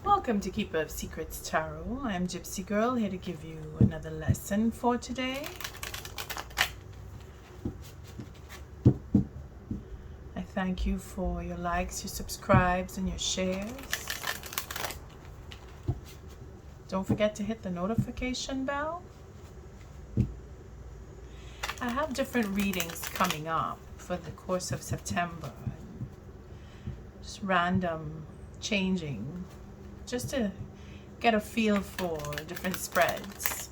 Welcome to Keeper of Secrets Tarot. I'm Gypsy Girl, here to give you another lesson for today. I thank you for your likes, your subscribes, and your shares. Don't forget to hit the notification bell. I have different readings coming up for the course of September. Just random changing, just to get a feel for different spreads.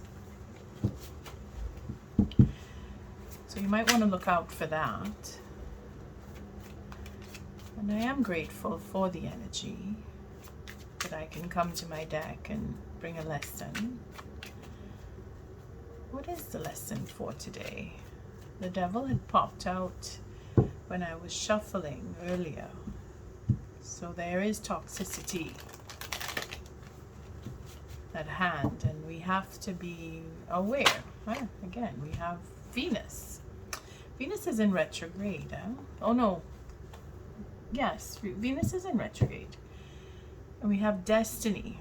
So you might want to look out for that. And I am grateful for the energy that I can come to my deck and bring a lesson. What is the lesson for today? The devil had popped out when I was shuffling earlier. So there is toxicity at hand, and we have to be aware. Again, we have Venus. Venus is in retrograde. Oh no. Yes, Venus is in retrograde. And we have destiny.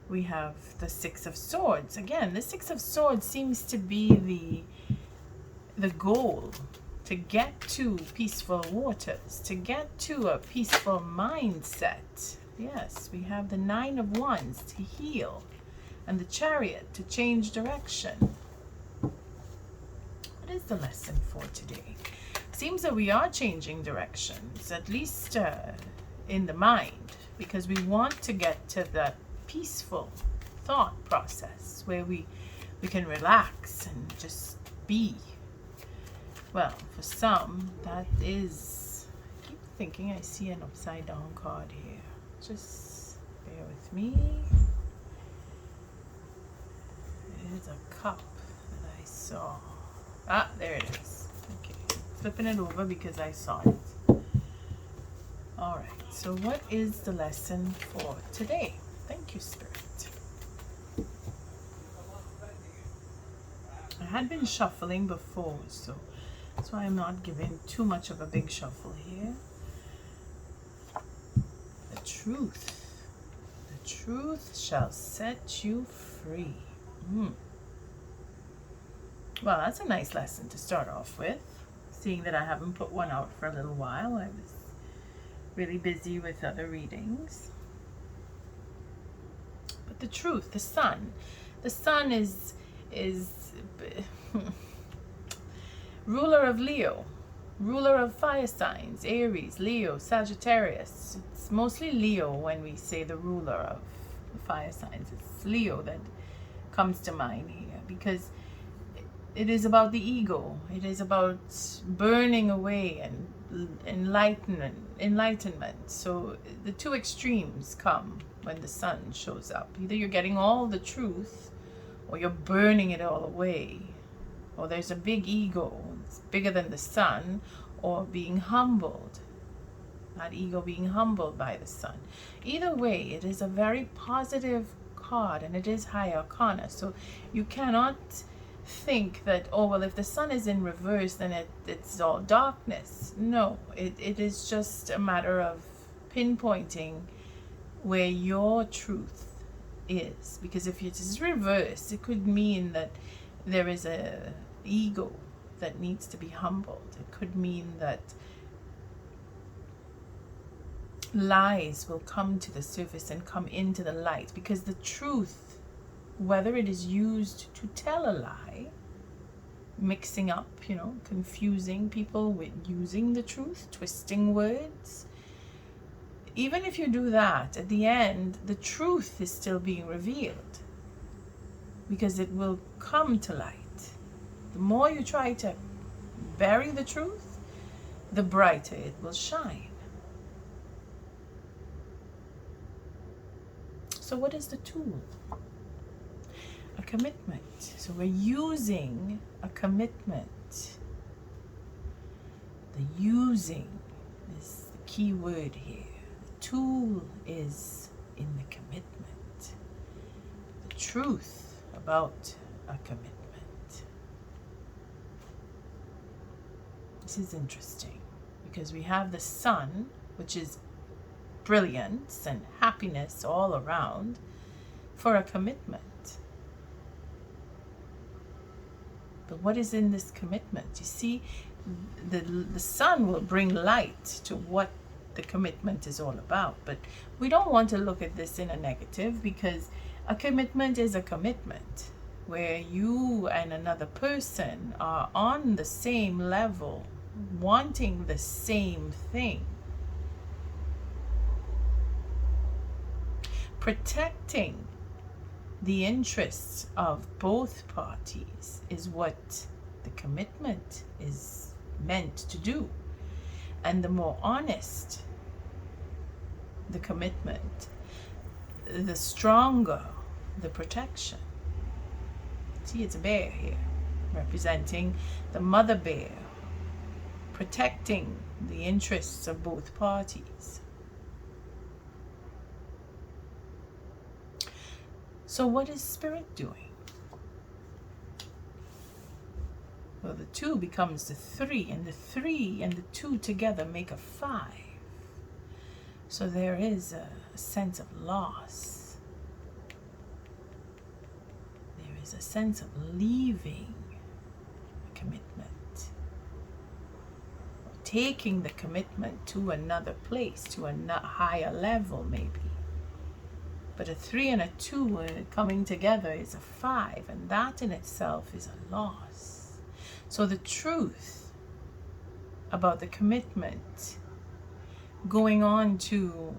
We have the Six of Swords. Again, the Six of Swords seems to be the goal, to get to peaceful waters, to get to a peaceful mindset. Yes, we have the Nine of Wands to heal, and the Chariot to change direction. What is the lesson for today? Seems that we are changing directions, at least in the mind, because we want to get to that peaceful thought process where we can relax and just be. Well, for some, that is, I keep thinking I see an upside down card here. Just bear with me. There's a cup that I saw. Ah, there it is. Okay, flipping it over because I saw it. All right, so what is the lesson for today? Thank you, Spirit. I had been shuffling before, so that's why I'm not giving too much of a big shuffle here. The truth shall set you free. Well, that's a nice lesson to start off with, seeing that I haven't put one out for a little while. I was really busy with other readings. But the truth, the sun is ruler of Leo, ruler of fire signs, Aries, Leo, Sagittarius. It's mostly Leo when we say the ruler of the fire signs. It's Leo that comes to mind here, because it is about the ego. It is about burning away and enlightenment. So the two extremes come when the sun shows up. Either you're getting all the truth, or you're burning it all away. Or there's a big ego, it's bigger than the sun, or being humbled. That ego being humbled by the sun. Either way, it is a very positive card, and it is high arcana. So you cannot think that, oh well, if the sun is in reverse, then it's all darkness. No, it is just a matter of pinpointing where your truth is. Because if it is reversed, it could mean that there is a ego that needs to be humbled. It could mean that lies will come to the surface and come into the light, because the truth, whether it is used to tell a lie, mixing up, confusing people with using the truth, twisting words, even if you do that, at the end, the truth is still being revealed, because it will come to light. The more you try to bury the truth, the brighter it will shine. So what is the tool? A commitment. So we're using a commitment. The using is the key word here. The tool is in the commitment. The truth about a commitment. This is interesting because we have the sun, which is brilliance and happiness all around for a commitment. But what is in this commitment? You see, the sun will bring light to what the commitment is all about. But we don't want to look at this in a negative, because a commitment is a commitment where you and another person are on the same level, wanting the same thing. Protecting the interests of both parties is what the commitment is meant to do. And the more honest the commitment, the stronger the protection. See, it's a bear here, representing the mother bear, protecting the interests of both parties. So what is Spirit doing? Well, the 2 becomes the 3, and the 3 and the 2 together make a 5. So there is a sense of loss. There is a sense of leaving a commitment, or taking the commitment to another place, to a higher level maybe. But a 3 and a 2 coming together is a 5, and that in itself is a loss. So the truth about the commitment going on to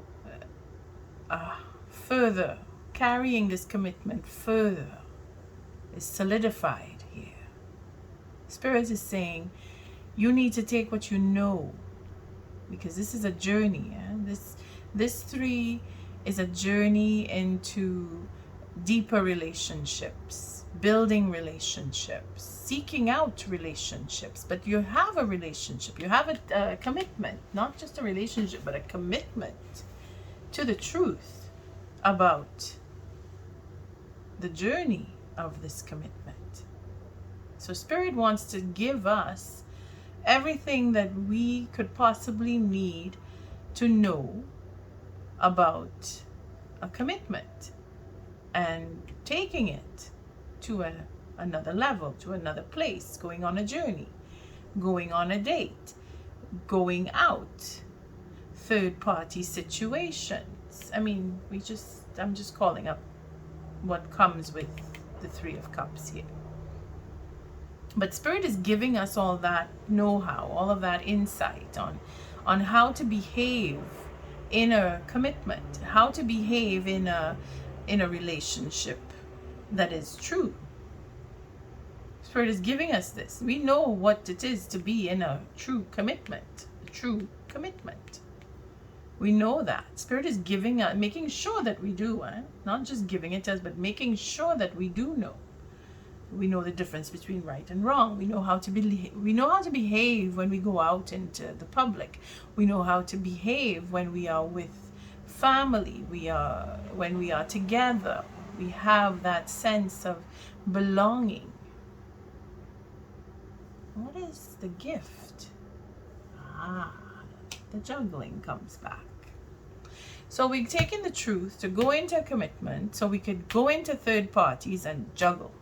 further, carrying this commitment further, is solidified here. Spirit is saying, you need to take what you know, because this is a journey. This 3 is a journey into deeper relationships, building relationships, seeking out relationships. But you have a relationship, you have a commitment, not just a relationship, but a commitment to the truth about the journey of this commitment. So Spirit wants to give us everything that we could possibly need to know about a commitment, and taking it to another level, to another place, going on a journey, going on a date, going out, third party situations. I mean, I'm just calling up what comes with the 3 of Cups here. But Spirit is giving us all that know-how, all of that insight on how to behave in a commitment, how to behave in a relationship that is true. Spirit is giving us this. We know what it is to be in a true commitment. A true commitment. We know that. Spirit is giving us, making sure that we do, not just giving it to us, but making sure that we do know. We know the difference between right and wrong. We know how to behave when we go out into the public. We know how to behave when we are with family. When we are together. We have that sense of belonging. What is the gift? The juggling comes back. So we've taken the truth to go into a commitment so we could go into third parties and juggle.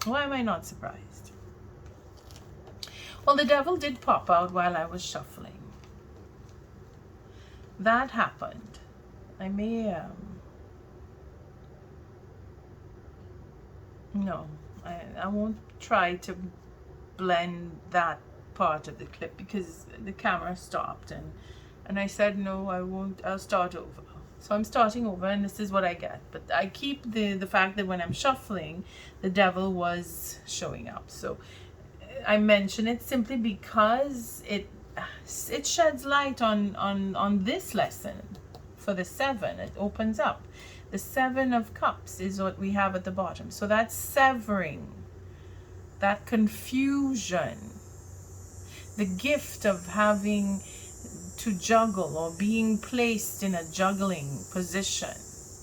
Why am I not surprised? Well, the devil did pop out while I was shuffling. That happened. I may, no, I won't try to blend that part of the clip because the camera stopped, and I said, no, I won't, I'll start over. So I'm starting over, and this is what I get. But I keep the fact that when I'm shuffling, the devil was showing up. So I mention it simply because it sheds light on this lesson for the 7. It opens up. The 7 of Cups is what we have at the bottom. So that's severing, that confusion, the gift of having to juggle or being placed in a juggling position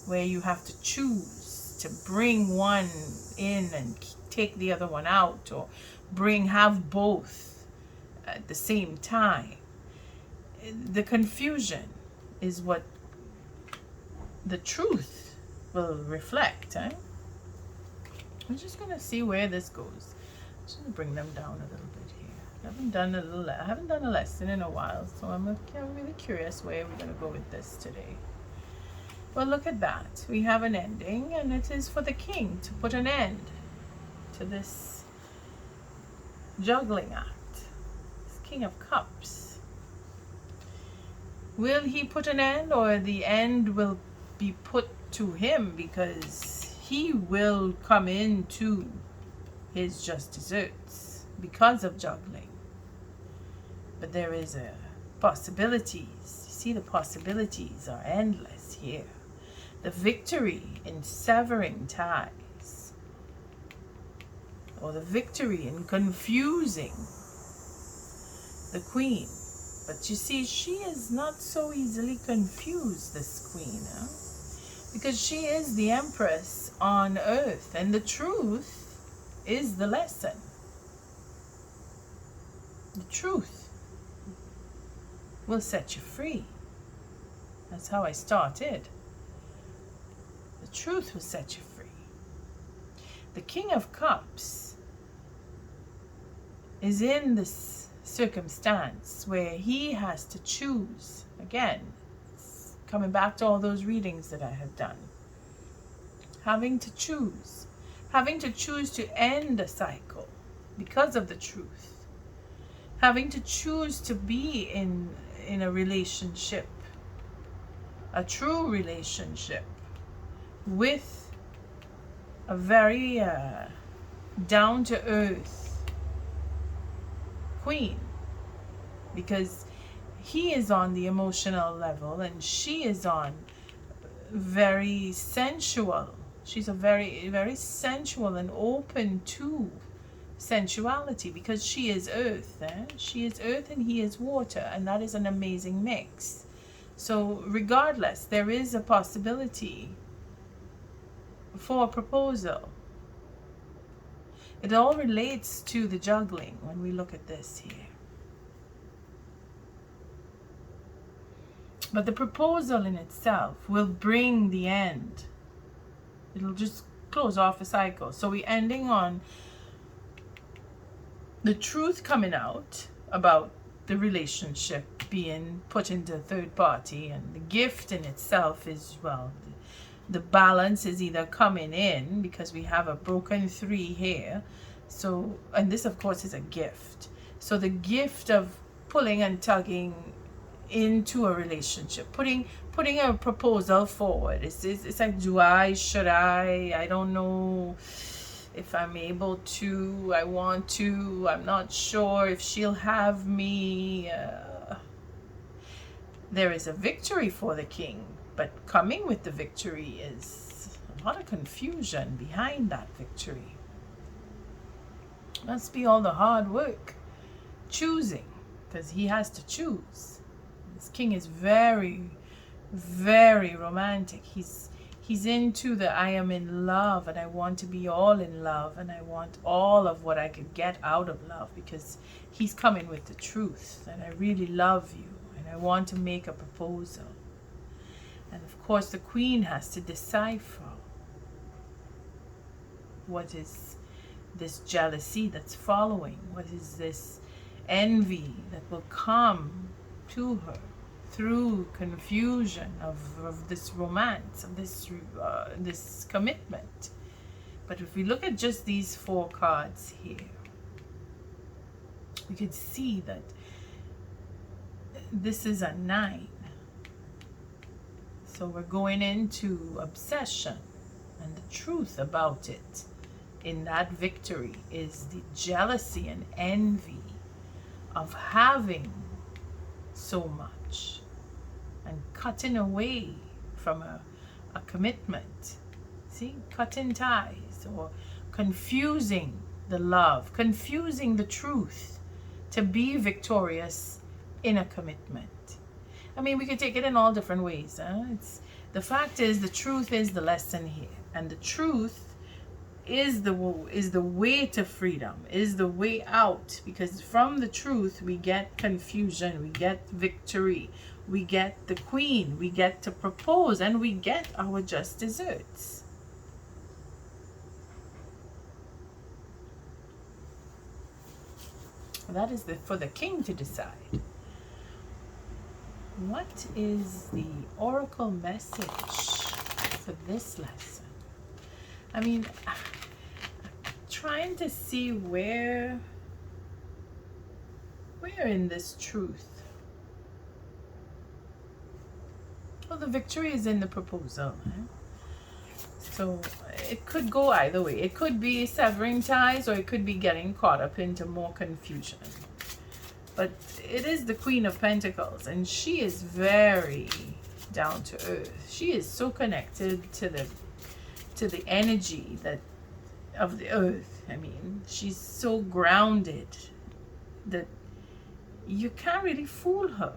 where you have to choose to bring one in and take the other one out, or have both at the same time. the confusion is what the truth will reflect. I'm just going to see where this goes. I'm just going to bring them down a little bit here. I haven't done a lesson in a while, so I'm really curious where we're going to go with this today. Well, look at that. We have an ending, and it is for the king to put an end to this juggling act. This King of Cups. Will he put an end, or the end will be put to him, because he will come into his just desserts because of juggling? But there is a possibilities. You see, the possibilities are endless here. The victory in severing ties, or the victory in confusing the queen. But you see, she is not so easily confused, this queen, because she is the empress on earth, and the truth is the lesson. The truth will set you free. That's how I started. The truth will set you free. The King of Cups is in this circumstance where he has to choose. Again, coming back to all those readings that I have done. Having to choose. Having to choose to end a cycle because of the truth. Having to choose to be in a relationship, a true relationship, with a very down-to-earth queen, because he is on the emotional level and she is on very sensual. She's a very, very sensual and open to sensuality, because she is earth. She is earth and he is water, and that is an amazing mix. So regardless, there is a possibility for a proposal. It all relates to the juggling when we look at this here. But the proposal in itself will bring the end. It'll just close off a cycle. So we're ending on the truth coming out about the relationship being put into a third party, and the gift in itself is, well, the balance is either coming in, because we have a broken 3 here. So, and this of course is a gift. So the gift of pulling and tugging into a relationship, putting a proposal forward. It's like, do I, should I don't know if I'm able to, I want to, I'm not sure if she'll have me. There is a victory for the king, but coming with the victory is a lot of confusion behind that victory. Must be all the hard work choosing, because he has to choose. This king is very, very romantic. He's into the I am in love, and I want to be all in love, and I want all of what I could get out of love, because he's coming with the truth, and I really love you, and I want to make a proposal. And of course the queen has to decipher what is this jealousy that's following, what is this envy that will come to her through confusion of this romance, of this commitment. But if we look at just these 4 cards here, we could see that this is a 9. So we're going into obsession, and the truth about it in that victory is the jealousy and envy of having so much and cutting away from a commitment. See, cutting ties, or confusing the love, confusing the truth to be victorious in a commitment. I mean, we could take it in all different ways. The fact is, the truth is the lesson here, and the truth is the way to freedom, is the way out, because from the truth we get confusion, we get victory, we get the queen, we get to propose, and we get our just desserts. That is for the king to decide. What is the oracle message for this lesson? I mean, trying to see where in this truth. Well, the victory is in the proposal. So it could go either way. It could be severing ties, or it could be getting caught up into more confusion. But it is the Queen of Pentacles, and she is very down to earth. She is so connected to the energy of the earth. I mean, she's so grounded that you can't really fool her.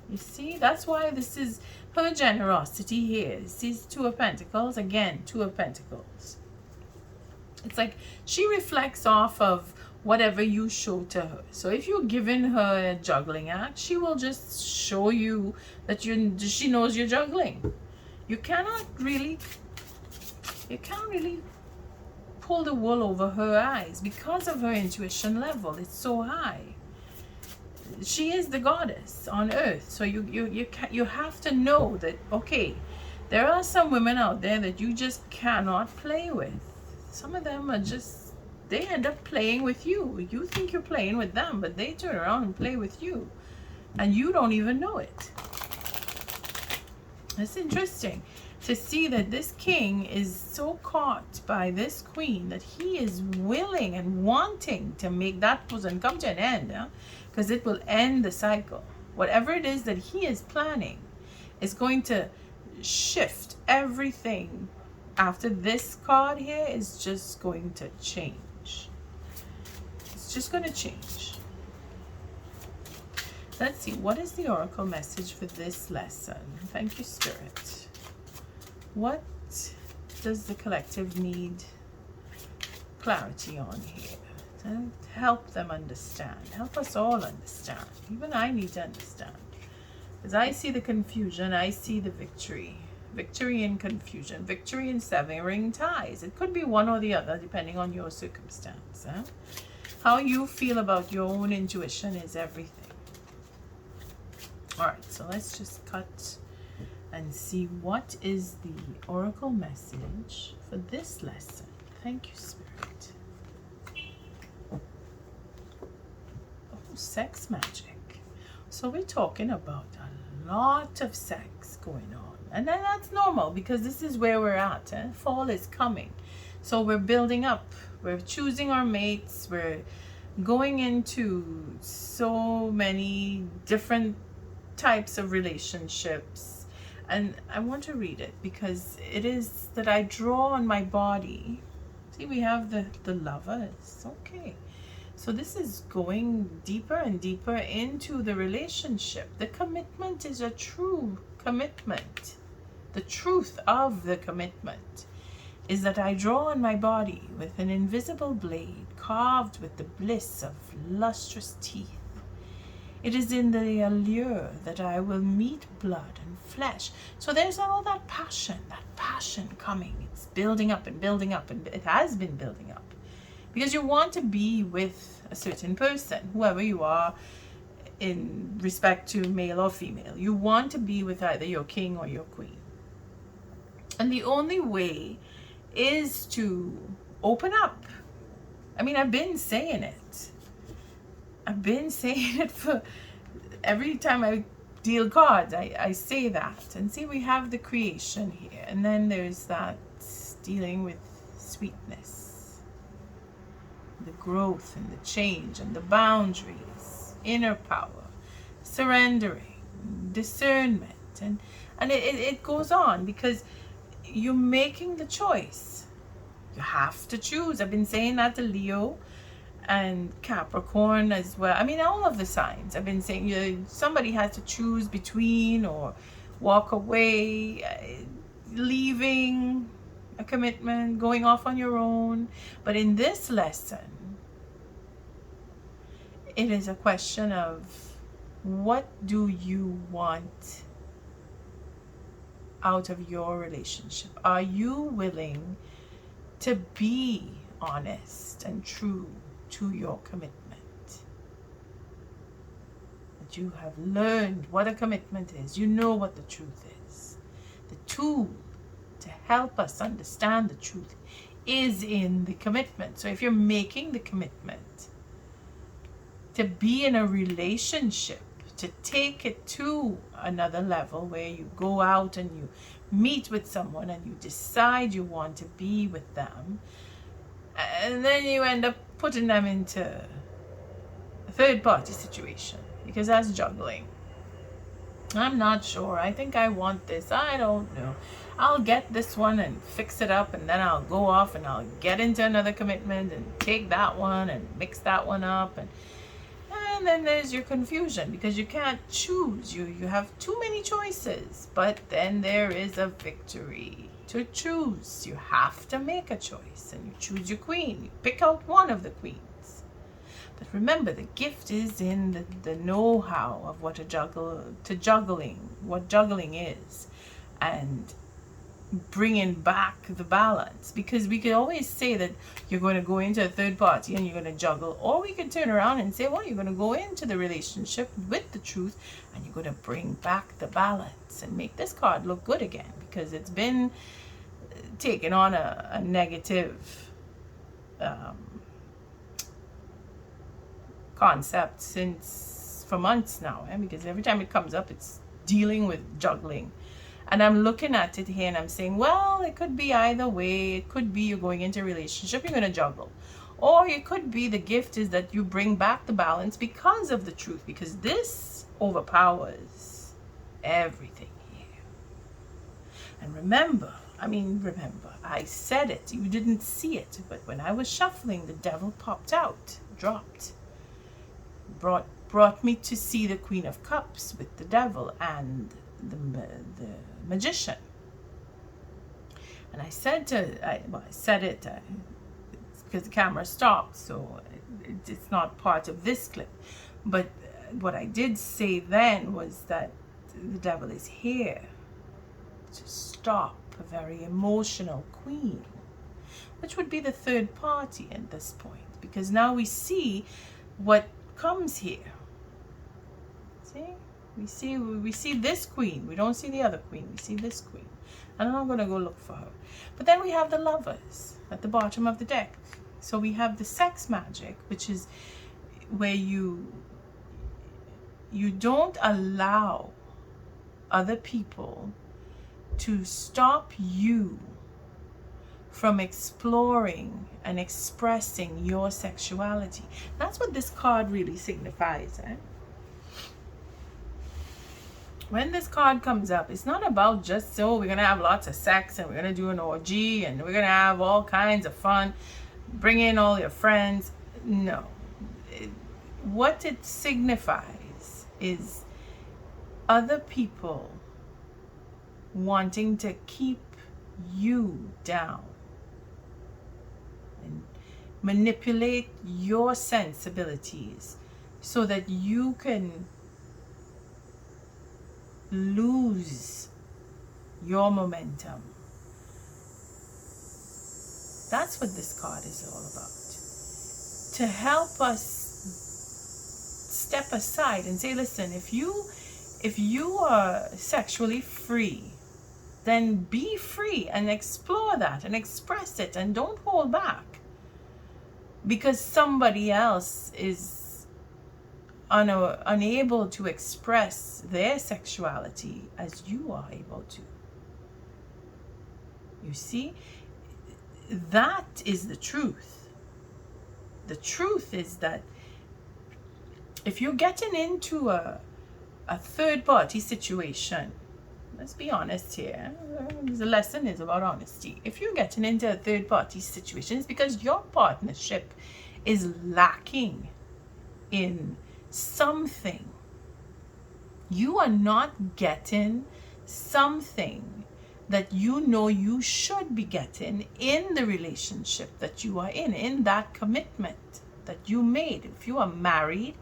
You see, that's why this is her generosity here. She's Two of Pentacles, again, Two of Pentacles. It's like she reflects off of whatever you show to her. So if you're giving her a juggling act, she will just show you that she knows you're juggling. You can't really pull the wool over her eyes because of her intuition level. It's so high. She is the goddess on earth. So you have to know that, okay, there are some women out there that you just cannot play with. Some of them are just, they end up playing with you. You think you're playing with them, but they turn around and play with you, and you don't even know it. It's interesting to see that this king is so caught by this queen that he is willing and wanting to make that person come to an end, because it will end the cycle. Whatever it is that he is planning is going to shift everything. After this card here is just going to change. It's just going to change. Let's see, what is the oracle message for this lesson? Thank you, Spirit. What does the collective need clarity on here? To help them understand. Help us all understand. Even I need to understand. As I see the confusion, I see the victory. Victory in confusion. Victory in severing ties. It could be one or the other, depending on your circumstance. How you feel about your own intuition is everything. Alright, so let's just cut and see what is the oracle message for this lesson. Thank you, Spirit. Sex magic. So we're talking about a lot of sex going on, and then that's normal because this is where we're at. Fall is coming, so we're building up, we're choosing our mates, we're going into so many different types of relationships. And I want to read it because it is that I draw on my body. See, we have the lovers. Okay. So this is going deeper and deeper into the relationship. The commitment is a true commitment. The truth of the commitment is that I draw on my body with an invisible blade carved with the bliss of lustrous teeth. It is in the allure that I will meet blood and flesh. So there's all that passion coming. It's building up and building up, and it has been building up. Because you want to be with a certain person, whoever you are, in respect to male or female. You want to be with either your king or your queen. And the only way is to open up. I mean, I've been saying it. I've been saying it for every time I deal cards. I say that. And see, we have the creation here. And then there's that dealing with sweetness. The growth and the change and the boundaries, inner power, surrendering, discernment, and it goes on because you're making the choice. You have to choose. I've been saying that to Leo and Capricorn as well. I mean, all of the signs. I've been saying somebody has to choose between or walk away, leaving, a commitment, going off on your own. But in this lesson, it is a question of, what do you want out of your relationship? Are you willing to be honest and true to your commitment? That you have learned what a commitment is. You know what the truth is. The tool to help us understand the truth is in the commitment. So if you're making the commitment to be in a relationship, to take it to another level where you go out and you meet with someone and you decide you want to be with them, and then you end up putting them into a third party situation, because that's juggling. I'm not sure. I think I want this. I don't know. I'll get this one and fix it up, and then I'll go off and I'll get into another commitment and take that one and mix that one up, and then there's your confusion, because you can't choose. You have too many choices. But then there is a victory to choose. You have to make a choice, and you choose your queen. You pick out one of the queens. But remember, the gift is in the know-how of what what juggling is, and bringing back the balance. Because we could always say that you're going to go into a third party and you're going to juggle, or we could turn around and say, well, you're going to go into the relationship with the truth and you're going to bring back the balance and make this card look good again, because it's been taken on a negative concept for months now, because every time it comes up, it's dealing with juggling. And I'm looking at it here and I'm saying, well, it could be either way. It could be you're going into a relationship, you're going to juggle. Or it could be the gift is that you bring back the balance because of the truth, because this overpowers everything here. And remember, I said it, you didn't see it, but when I was shuffling, the devil popped out, dropped, brought me to see the Queen of Cups with the devil and the magician. And I said because the camera stopped, so it's not part of this clip. But what I did say then was that the devil is here to stop a very emotional queen, which would be the third party at this point, because now we see what comes here. See? We see this queen. We don't see the other queen. We see this queen. And I'm not going to go look for her. But then we have the lovers at the bottom of the deck. So we have the sex magic, which is where you don't allow other people to stop you from exploring and expressing your sexuality. That's what this card really signifies, When this card comes up, it's not about just, we're going to have lots of sex and we're going to do an orgy and we're going to have all kinds of fun. Bring in all your friends. No. What it signifies is other people wanting to keep you down and manipulate your sensibilities so that you can lose your momentum. That's what this card is all about. To help us step aside and say, listen, if you are sexually free, then be free and explore that and express it, and don't hold back because somebody else is unable to express their sexuality as you are able to. You see, that is the truth. The truth is that if you're getting into a third party situation, let's be honest here, the lesson is about honesty. If you're getting into a third party situation, it's because your partnership is lacking in something. You are not getting something that you know you should be getting in the relationship that you are in that commitment that you made. If you are married,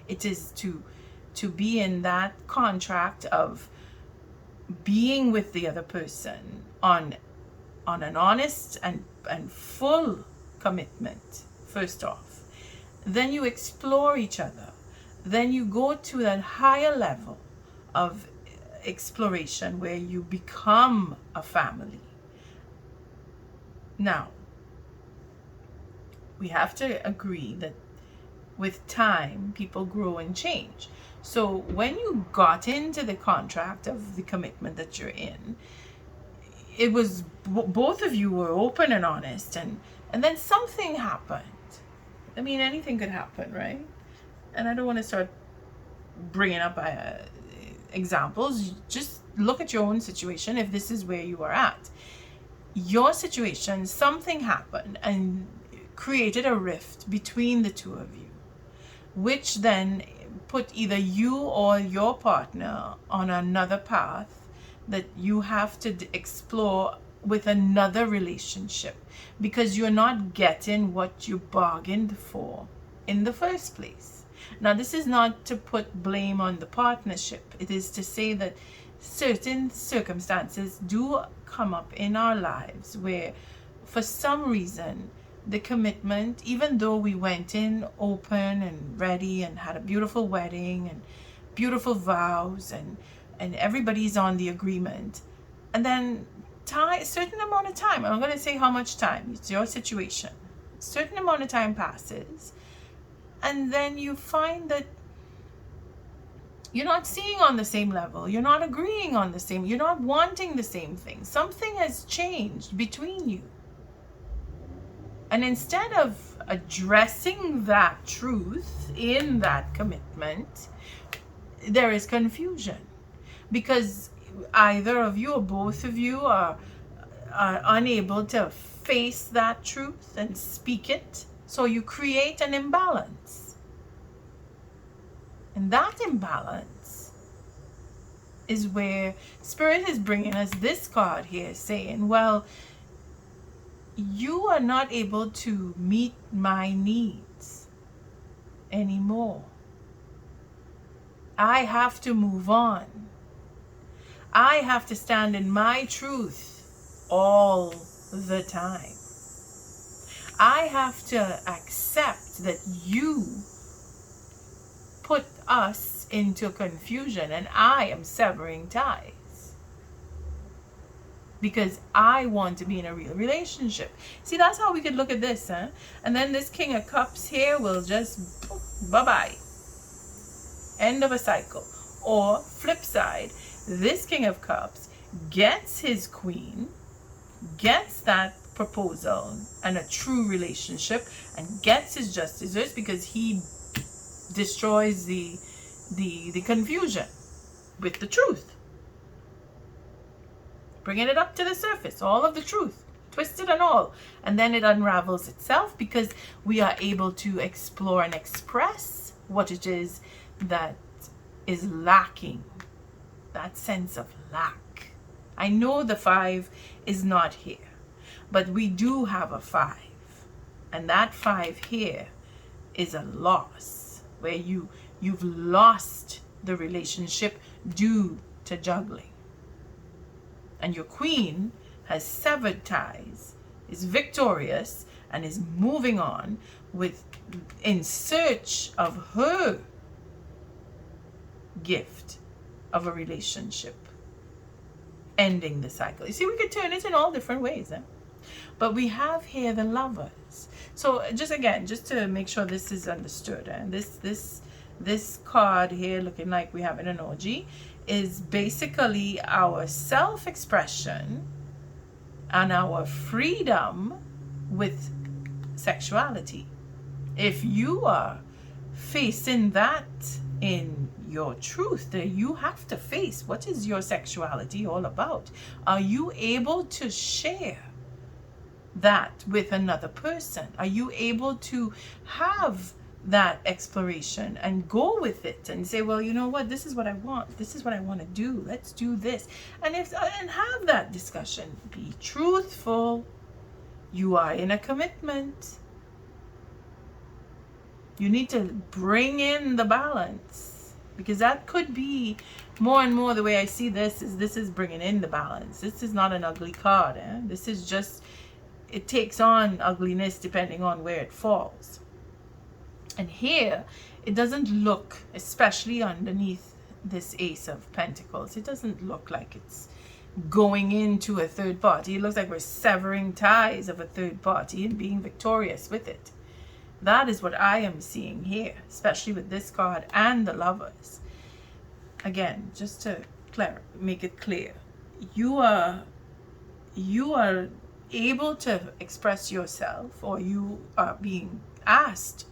it is to be in that contract of being with the other person on an honest and full commitment, first off. Then you explore each other. Then you go to that higher level of exploration where you become a family. Now, we have to agree that with time, people grow and change. So when you got into the contract of the commitment that you're in, it was both of you were open and honest, and then something happened. I mean, anything could happen, right? And I don't want to start bringing up examples. Just look at your own situation. If this is where you are at, your situation, something happened and created a rift between the two of you, which then put either you or your partner on another path that you have to explore with another relationship, because you're not getting what you bargained for in the first place. Now, this is not to put blame on the partnership. It is to say that certain circumstances do come up in our lives where, for some reason, the commitment, even though we went in open and ready and had a beautiful wedding and beautiful vows and everybody's on the agreement, and then certain amount of time, I'm going to say how much time, it's your situation, certain amount of time passes, and then you find that you're not seeing on the same level, you're not agreeing on the same, you're not wanting the same thing. Something has changed between you. And instead of addressing that truth in that commitment, there is confusion, because either of you or both of you are unable to face that truth and speak it. So you create an imbalance. And that imbalance is where Spirit is bringing us this card here, saying, well, you are not able to meet my needs anymore. I have to move on. I have to stand in my truth all the time. I have to accept that you put us into confusion, and I am severing ties because I want to be in a real relationship. See, that's how we could look at this, huh? And then this King of Cups here will just bye-bye. End of a cycle. Or flip side, this King of Cups gets his queen, gets that proposal and a true relationship, and gets his justice because he destroys the confusion with the truth, bringing it up to the surface, all of the truth, twisted and all, and then it unravels itself because we are able to explore and express what it is that is lacking, that sense of lack. I know the 5 is not here, but we do have a 5, and that 5 here is a loss, where you've lost the relationship due to juggling, and your queen has severed ties, is victorious, and is moving on in search of her gift of a relationship, ending the cycle. You see, we could turn it in all different ways, but we have here the Lovers. So just to make sure this is understood, and this card here, looking like we have an emoji, is basically our self-expression and our freedom with sexuality. If you are facing that in your truth, that you have to face, what is your sexuality all about? Are you able to share that with another person? Are you able to have that exploration and go with it and say, well, you know what, this is what I want, this is what I want to do, let's do this. And have that discussion. Be truthful. You are in a commitment. You need to bring in the balance, because that could be more and more the way I see this is bringing in the balance. This is not an ugly card. This is just, it takes on ugliness depending on where it falls. And here, it doesn't look, especially underneath this Ace of Pentacles, it doesn't look like it's going into a third party. It looks like we're severing ties of a third party and being victorious with it. That is what I am seeing here, especially with this card and the Lovers. Again, just to make it clear, you are able to express yourself, or you are being asked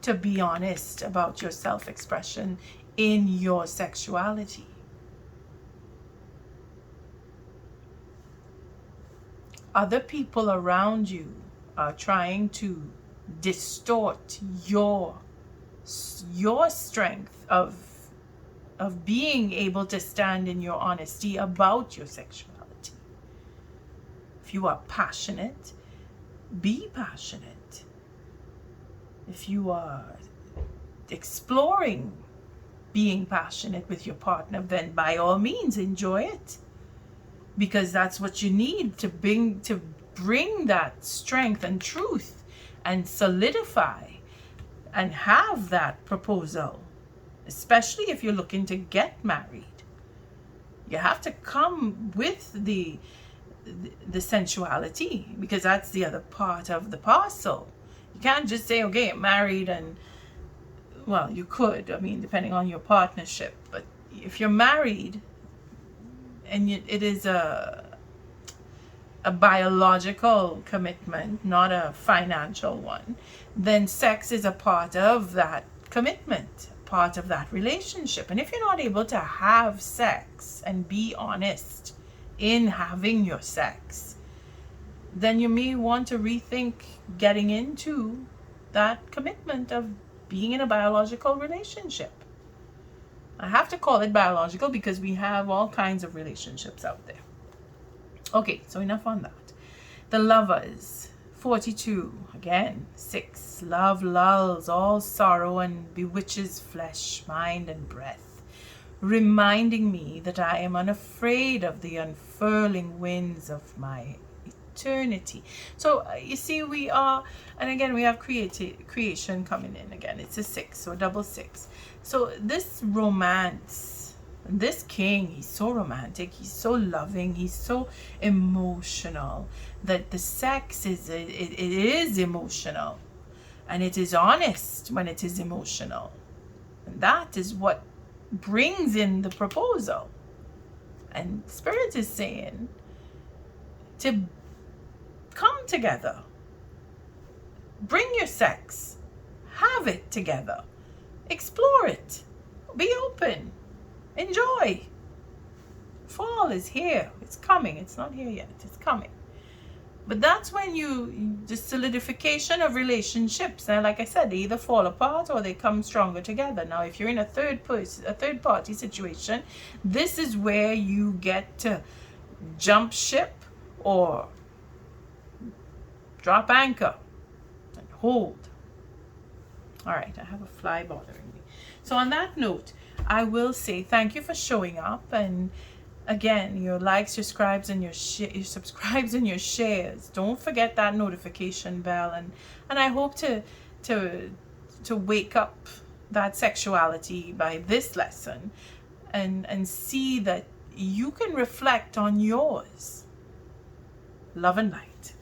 to be honest about your self-expression in your sexuality. Other people around you are trying to distort your strength of being able to stand in your honesty about your sexuality. If you are passionate, be passionate. If you are exploring being passionate with your partner, then by all means enjoy it, because that's what you need to bring that strength and truth and solidify and have that proposal. Especially if you're looking to get married, you have to come with the sensuality, because that's the other part of the parcel. You can't just say, okay, I'm married, and well, you could, I mean, depending on your partnership, but if you're married and it is a biological commitment, not a financial one, then sex is a part of that commitment, part of that relationship. And if you're not able to have sex and be honest in having your sex, then you may want to rethink getting into that commitment of being in a biological relationship. I have to call it biological because we have all kinds of relationships out there. Okay, so enough on that. The Lovers, 42, again, 6. Love lulls all sorrow and bewitches flesh, mind, and breath, reminding me that I am unafraid of the unfurling winds of my eternity. So you see, we are, and again, we have creation coming in again. It's a 6, so a double 6. So this romance, this king, he's so romantic, he's so loving, he's so emotional, that the sex is it is emotional, and it is honest when it is emotional, and that is what brings in the proposal. And Spirit is saying to come together, bring your sex, have it together, explore it, be open, enjoy. Fall is here, it's coming, it's not here yet, it's coming. But that's when the solidification of relationships, and like I said, they either fall apart or they come stronger together. Now, if you're in a third party situation, this is where you get to jump ship or drop anchor and hold. All right, I have a fly bothering me. So on that note, I will say thank you for showing up, and again, your likes, your subscribes, and your shares. Don't forget that notification bell, and I hope to wake up that sexuality by this lesson, and see that you can reflect on yours. Love and light.